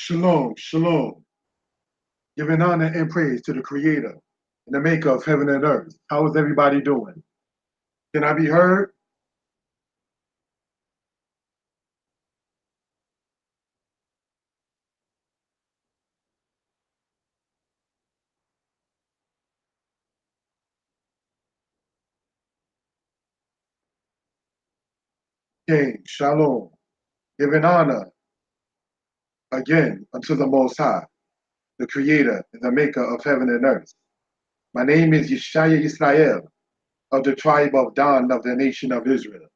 Shalom, shalom. Giving honor and praise to the Creator and the Maker of heaven and earth. How is everybody doing? Can I be heard? King, shalom. Giving honor again unto the Most High, the Creator and the Maker of heaven and earth. My name is Yeshaya Israel of the tribe of Dan of the nation of Israel.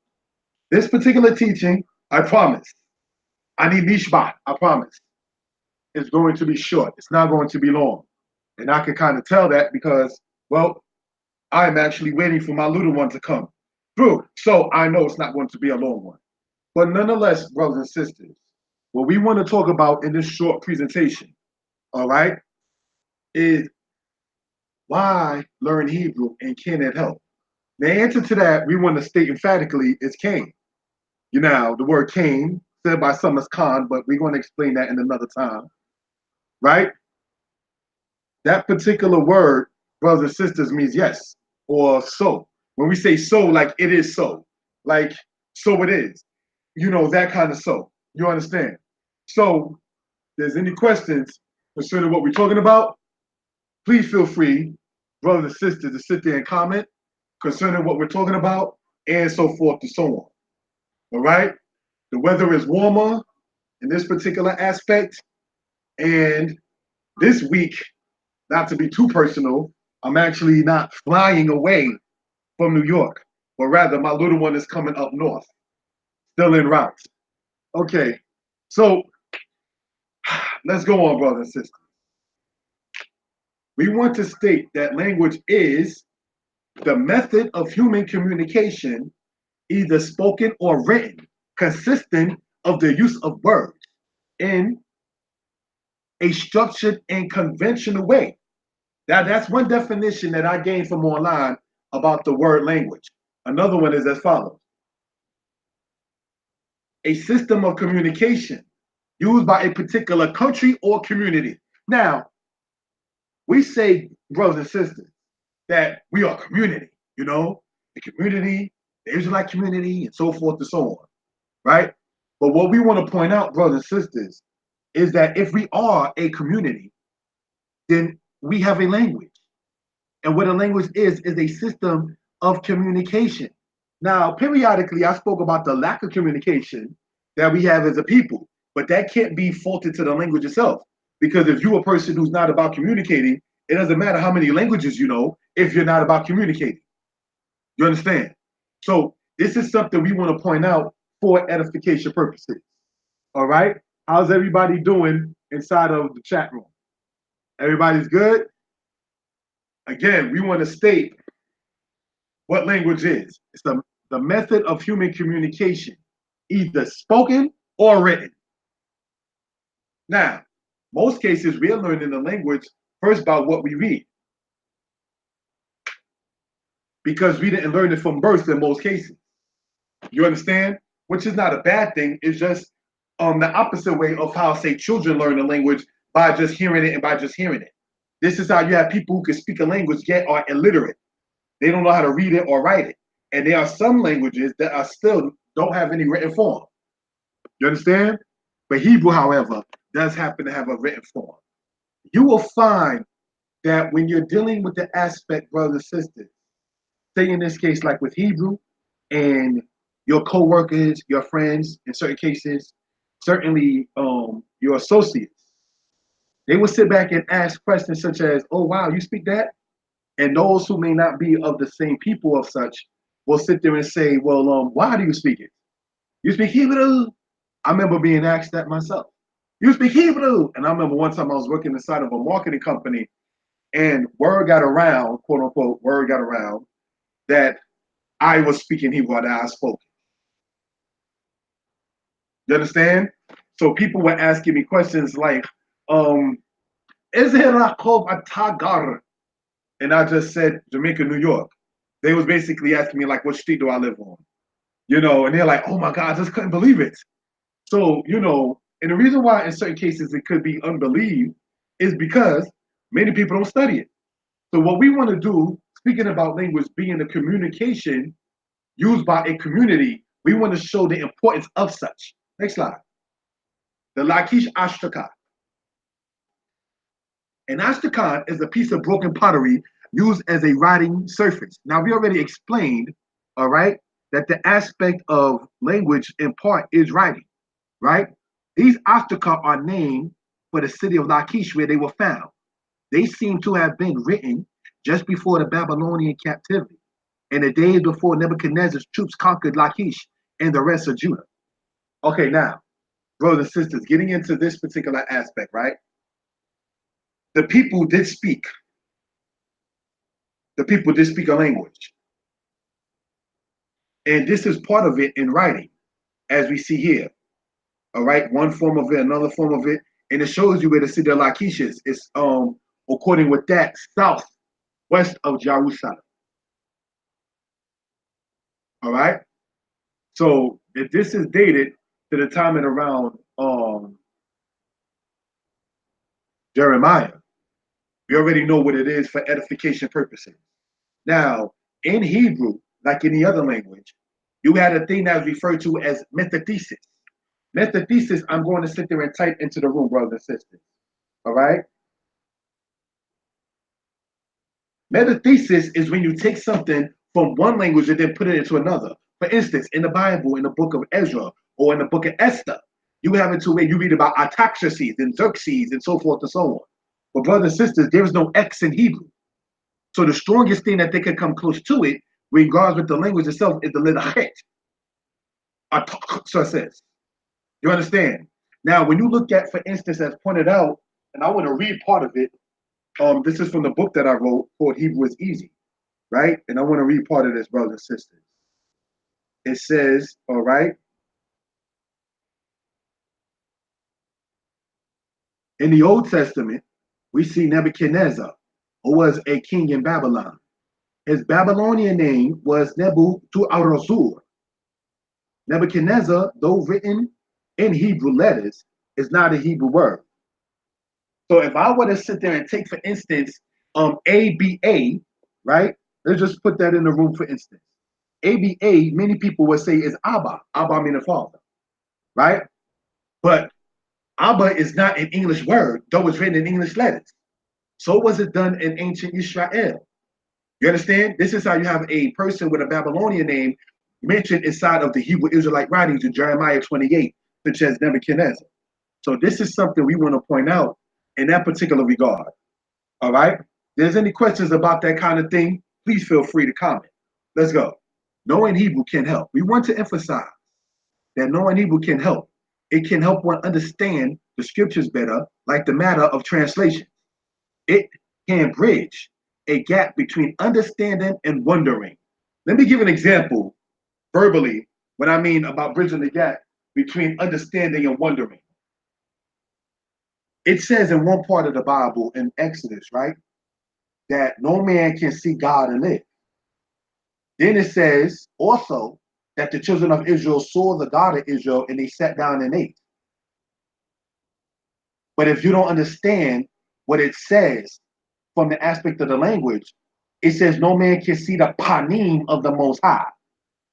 This particular teaching, I promise, I need Nishbat, I promise, is going to be short. It's not going to be long. And I can kind of tell that because, well, I'm actually waiting for my little one to come through. So I know it's not going to be a long one. But nonetheless, brothers and sisters, what we want to talk about in this short presentation, all right, is why learn Hebrew and can it help? The answer to that we want to state emphatically is Cain. You know, the word Cain, said by some as Khan, but we're going to explain that in another time, right? That particular word, brothers and sisters, means yes or so. When we say so, like it is so, like so it is, you know, that kind of so. You understand? So, if there's any questions concerning what we're talking about, please feel free, brothers and sisters, to sit there and comment concerning what we're talking about, and so forth and so on. All right? The weather is warmer in this particular aspect, and this week, not to be too personal, I'm actually not flying away from New York, but rather my little one is coming up north, still en route. Okay, so let's go on, brothers and sisters. We want to state that language is the method of human communication, either spoken or written, consisting of the use of words in a structured and conventional way. Now, that's one definition that I gained from online about the word language. Another one is as follows: a system of communication used by a particular country or community. Now, we say, brothers and sisters, that we are community, you know, the community, the Israelite community, and so forth and so on, right? But what we want to point out, brothers and sisters, is that if we are a community, then we have a language. And what a language is a system of communication. Now, periodically, I spoke about the lack of communication that we have as a people, but that can't be faulted to the language itself. Because if you're a person who's not about communicating, it doesn't matter how many languages you know if you're not about communicating. You understand? So, this is something we want to point out for edification purposes. All right? How's everybody doing inside of the chat room? Everybody's good? Again, we want to state what language is. It's the method of human communication, either spoken or written. Now, most cases we're learning the language first by what we read, because we didn't learn it from birth in most cases. You understand? Which is not a bad thing. It's just the opposite way of how, say, children learn the language by just hearing it and by just hearing it. This is how you have people who can speak a language yet are illiterate. They don't know how to read it or write it. And there are some languages that are still don't have any written form. You understand? But Hebrew, however, does happen to have a written form. You will find that when you're dealing with the aspect, brothers and sisters, say in this case, like with Hebrew, and your co-workers, your friends, in certain cases, certainly your associates, they will sit back and ask questions such as, "Oh wow, you speak that?" And those who may not be of the same people of such will sit there and say, "Well, why do you speak it? You speak Hebrew?" I remember being asked that myself. You speak Hebrew? And I remember one time I was working inside of a marketing company, and word got around, quote unquote, word got around that I was speaking Hebrew, that I spoke. You understand? So people were asking me questions like, is it Rakob Atagar? And I just said Jamaica, New York. They was basically asking me like, what street do I live on? You know, and they're like, oh my God, I just couldn't believe it. So, you know, And the reason why in certain cases it could be unbelieved is because many people don't study it. So what we want to do, speaking about language being a communication used by a community, we want to show the importance of such. Next slide. The Lakish Ashtakar. An ashtakan is a piece of broken pottery used as a writing surface. Now, we already explained, all right, that the aspect of language in part is writing, right? These ashtakan are named for the city of Lachish where they were found. They seem to have been written just before the Babylonian captivity, in the days before Nebuchadnezzar's troops conquered Lachish and the rest of Judah. Okay, now, brothers and sisters, getting into this particular aspect, right? The people did speak. The people did speak a language. And this is part of it in writing, as we see here. All right, one form of it, another form of it. And it shows you where the city of Lachish is. It's according with that, southwest of Jerusalem. All right. So if this is dated to the time and around Jeremiah, we already know what it is for edification purposes. Now, in Hebrew, like any other language, you had a thing that was referred to as metathesis. Metathesis, I'm going to sit there and type into the room, brothers and sisters. All right? Metathesis is when you take something from one language and then put it into another. For instance, in the Bible, in the book of Ezra, or in the book of Esther, you have it to where you read about Artaxerxes and Xerxes and so forth and so on. But brothers and sisters, there is no X in Hebrew. So the strongest thing that they can come close to it, regards with the language itself, is the letter Het. Artaxerxes. You understand? Now, when you look at, for instance, as pointed out, and I want to read part of it. This is from the book that I wrote called Hebrew is Easy, right? And I want to read part of this, brothers and sisters. It says, all right, in the Old Testament, we see Nebuchadnezzar, who was a king in Babylon. His Babylonian name was Nebuchadnezzar. Nebuchadnezzar, though written in Hebrew letters, is not a Hebrew word. So if I were to sit there and take, for instance, ABA, right? Let's just put that in the room, for instance. ABA, many people would say is Abba. Abba meaning father, right? But Abba is not an English word, though it's written in English letters. So was it done in ancient Israel. You understand? This is how you have a person with a Babylonian name mentioned inside of the Hebrew Israelite writings in Jeremiah 28, such as Nebuchadnezzar. So this is something we want to point out in that particular regard. All right? If there's any questions about that kind of thing, please feel free to comment. Let's go. Knowing Hebrew can help. We want to emphasize that knowing Hebrew can help. It can help one understand the scriptures better, like the matter of translation. It can bridge a gap between understanding and wondering. Let me give an example verbally what I mean about bridging the gap between understanding and wondering. It says in one part of the Bible in Exodus, right, that no man can see God and live. Then it says also that the children of Israel saw the God of Israel and they sat down and ate. But if you don't understand what it says from the aspect of the language, it says no man can see the panim of the Most High.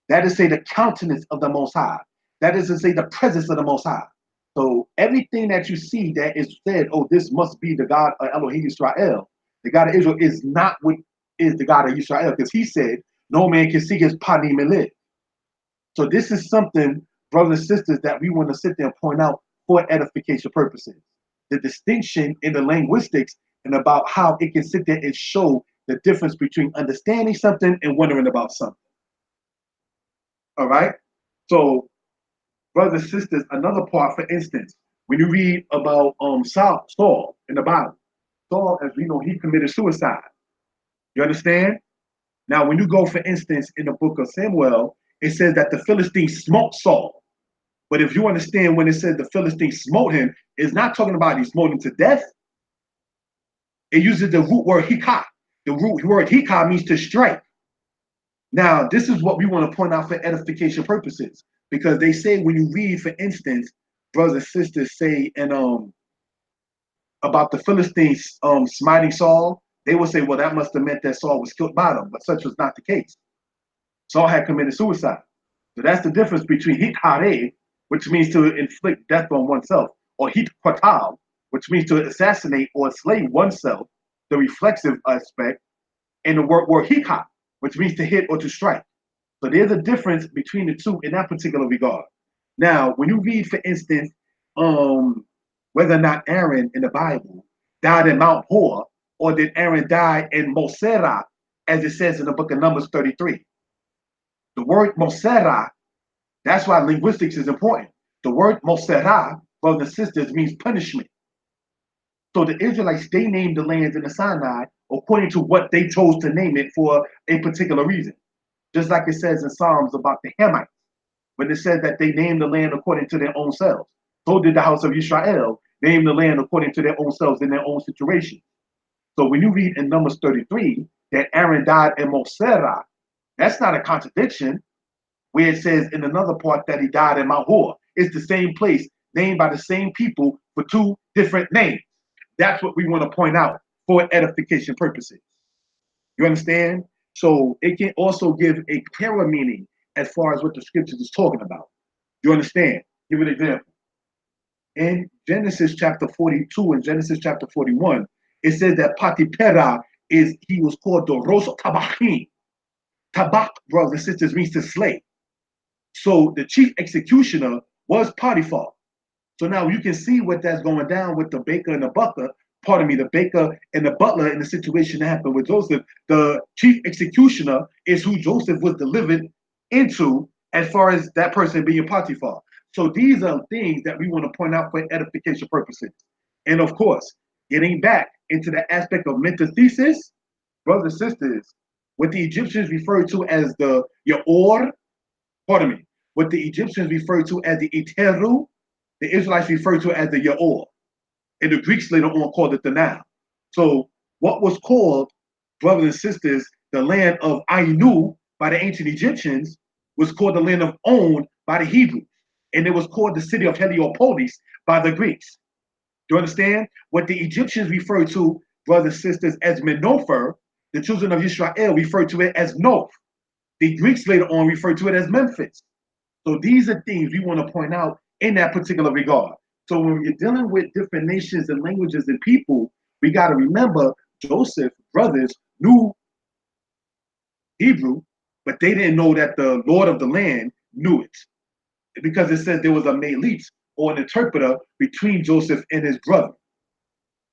That is to say the countenance of the Most High. That is to say the presence of the Most High. So everything that you see that is said, oh, this must be the God of Elohim Israel. The God of Israel is not what is the God of Israel, because he said no man can see his panim and live. So this is something, brothers and sisters, that we want to sit there and point out for edification purposes. The distinction in the linguistics and about how it can sit there and show the difference between understanding something and wondering about something. All right? So, brothers and sisters, another part, for instance, when you read about Saul in the Bible, Saul, as we know, he committed suicide. You understand? Now, when you go, for instance, in the book of Samuel, it says that the Philistines smote Saul. But if you understand when it says the Philistines smote him, it's not talking about he smote him to death. It uses the root word hikah. The root word hikah means to strike. Now, this is what we want to point out for edification purposes, because they say when you read, for instance, brothers and sisters say and about the Philistines smiting Saul, they would say, well, that must have meant that Saul was killed by them, but such was not the case. Saul had committed suicide. So that's the difference between hit, which means to inflict death on oneself, or hit qatal, which means to assassinate or slay oneself, the reflexive aspect, and the word hikha, which means to hit or to strike. So there's a difference between the two in that particular regard. Now, when you read, for instance, whether or not Aaron in the Bible died in Mount Hor, or did Aaron die in Mosera, as it says in the book of Numbers 33. The word Mosera, that's why linguistics is important. The word Mosera, brothers and sisters, means punishment. So the Israelites, they named the lands in the Sinai according to what they chose to name it for a particular reason. Just like it says in Psalms about the Hamites, when it says that they named the land according to their own selves. So did the house of Israel name the land according to their own selves in their own situation. So when you read in Numbers 33 that Aaron died in Mosera, that's not a contradiction. Where it says in another part that he died in Mount Hor, it's the same place named by the same people for two different names. That's what we want to point out for edification purposes. You understand? So it can also give a clearer meaning as far as what the scriptures is talking about. You understand? Give an example. In Genesis chapter 42 and Genesis chapter 41, it says that Patipera he was called the Rosh Tabachim. Tabak, brothers and sisters, means to slay. So the chief executioner was Potiphar. So now you can see what that's going down with the baker and the butler. Pardon me, the baker and the butler in the situation that happened with Joseph. The chief executioner is who Joseph was delivered into as far as that person being Potiphar. So these are things that we want to point out for edification purposes. And of course, getting back into the aspect of metathesis, brothers and sisters, what the Egyptians referred to as the Yaor, pardon me, what the Egyptians referred to as the Iteru, the Israelites referred to as the Yaor. And the Greeks later on called it the Nile. So what was called, brothers and sisters, the land of Ainu by the ancient Egyptians was called the land of On by the Hebrews. And it was called the city of Heliopolis by the Greeks. Do you understand? What the Egyptians referred to, brothers and sisters, as Menopher, the children of Israel referred to it as Noph. The Greeks later on referred to it as Memphis. So these are things we want to point out in that particular regard. So when you're dealing with different nations and languages and people, we got to remember Joseph's brothers knew Hebrew, but they didn't know that the Lord of the land knew it. Because it says there was a melit, or an interpreter, between Joseph and his brother.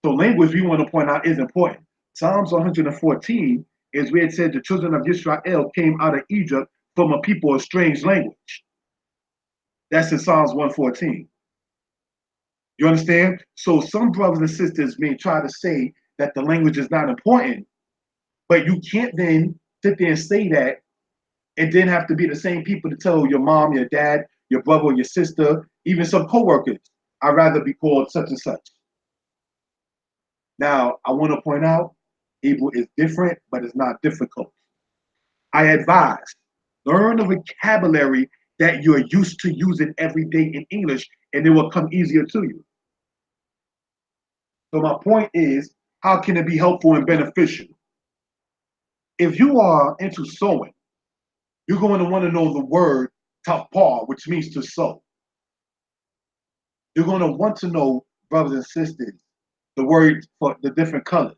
So language we want to point out is important. Psalms 114 is where it said the children of Israel came out of Egypt from a people of strange language. That's in Psalms 114. You understand? So some brothers and sisters may try to say that the language is not important, but you can't then sit there and say that and then have to be the same people to tell your mom, your dad, your brother, or your sister, even some coworkers, I'd rather be called such and such. Now, I want to point out, Hebrew is different, but it's not difficult. I advise, learn the vocabulary that you're used to using every day in English, and it will come easier to you. So my point is, how can it be helpful and beneficial? If you are into sewing, you're going to want to know the word tapar, which means to sew. You're going to want to know, brothers and sisters, the word for the different colors.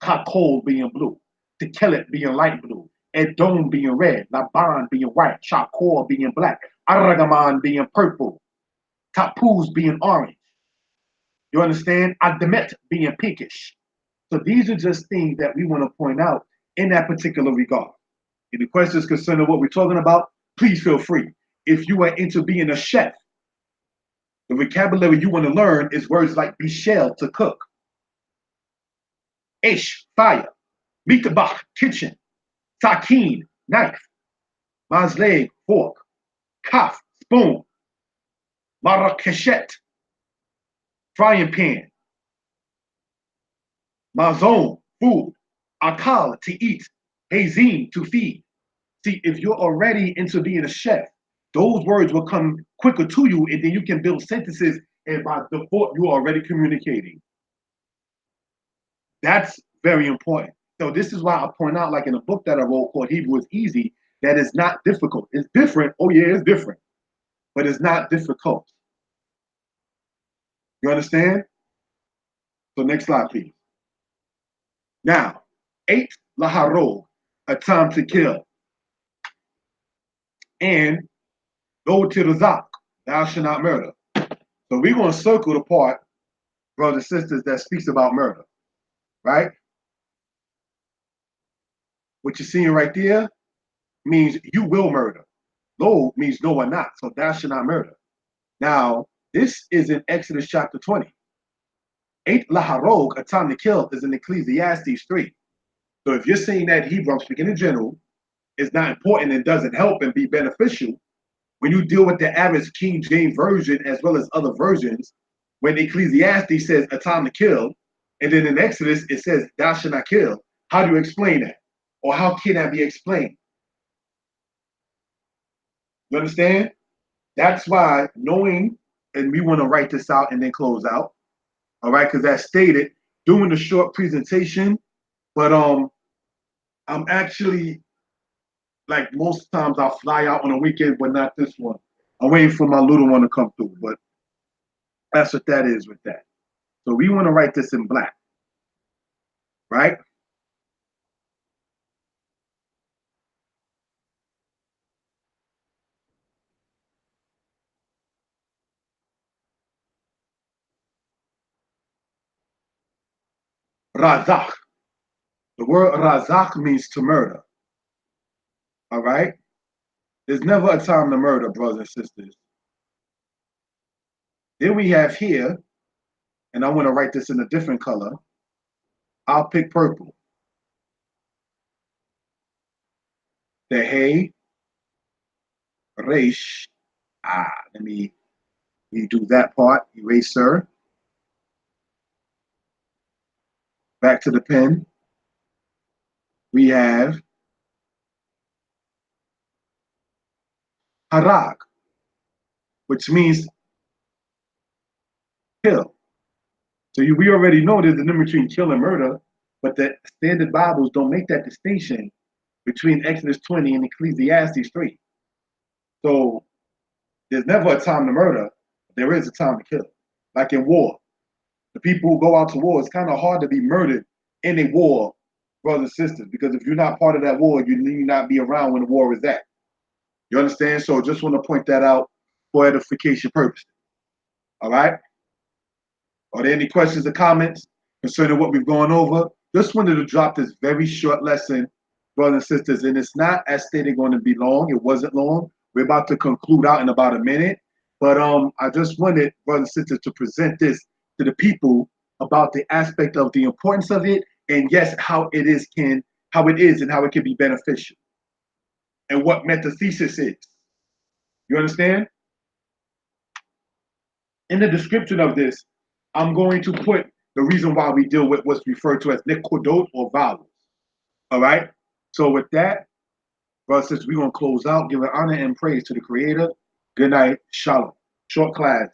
Kakol being blue, Tekelet being light blue, Edom being red, Laban being white, Shakor being black, Aragaman being purple, Tapuz being orange. You understand? Ademet being pinkish. So these are just things that we want to point out in that particular regard. If the questions concerning what we're talking about, please feel free. If you are into being a chef, the vocabulary you want to learn is words like bishel, to cook, ish, fire, mitabach, kitchen, sakin, knife, mazleg, fork, kaf, spoon, marakeshet, frying pan, mazon, food, akal, to eat, hazim, to feed. See, if you're already into being a chef, those words will come quicker to you, and then you can build sentences and by default, you're already communicating. That's very important. So this is why I point out, like in a book that I wrote called Hebrew is Easy, that is not difficult. It's different. Oh yeah, it's different, but it's not difficult. You understand? So next slide, please. Now, 8 laharog, a time to kill, and go to the zak, thou shalt not murder. So we're going to circle the part, brothers and sisters, that speaks about murder, right? What you're seeing right there means you will murder. Lo means no or not, so thou shalt not murder. Now, this is in Exodus chapter 20. 8 laharog, a time to kill, is in Ecclesiastes 3. So if you're saying that Hebrew, I'm speaking in general, is not important and doesn't help and be beneficial, when you deal with the average King James Version as well as other versions, when Ecclesiastes says a time to kill, and then in Exodus it says thou shalt not kill, how do you explain that? Or how can that be explained? You understand? That's why knowing, and we want to write this out and then close out, all right, because that's stated, doing a short presentation, but I'm actually, like most times I'll fly out on a weekend, but not this one. I'm waiting for my little one to come through, but that's what that is with that. So we want to write this in black, right? Razak. The word razak means to murder, all right? There's never a time to murder, brothers and sisters. Then we have here, and I want to write this in a different color. I'll pick purple. The hay, resh. Let me redo that part. Eraser. Back to the pen. We have harag, which means kill. So we already know there's a difference between kill and murder, but the standard Bibles don't make that distinction between Exodus 20 and Ecclesiastes 3. So there's never a time to murder. There is a time to kill. Like in war, the people who go out to war, it's kind of hard to be murdered in a war, brothers and sisters, because if you're not part of that war, you need not be around when the war is at. You understand? So just want to point that out for edification purposes. All right? Are there any questions or comments concerning what we've gone over? Just wanted to drop this very short lesson, brothers and sisters, and it's not, as stated, going to be long. It wasn't long. We're about to conclude out in about a minute, but I just wanted, brothers and sisters, to present this to the people about the aspect of the importance of it, and yes, how it is and how it can be beneficial, and what metathesis is. You understand? In the description of this, I'm going to put the reason why we deal with what's referred to as nikodot or vowels. All right? So with that, brothers, we're going to close out, giving honor and praise to the Creator. Good night. Shalom. Short class.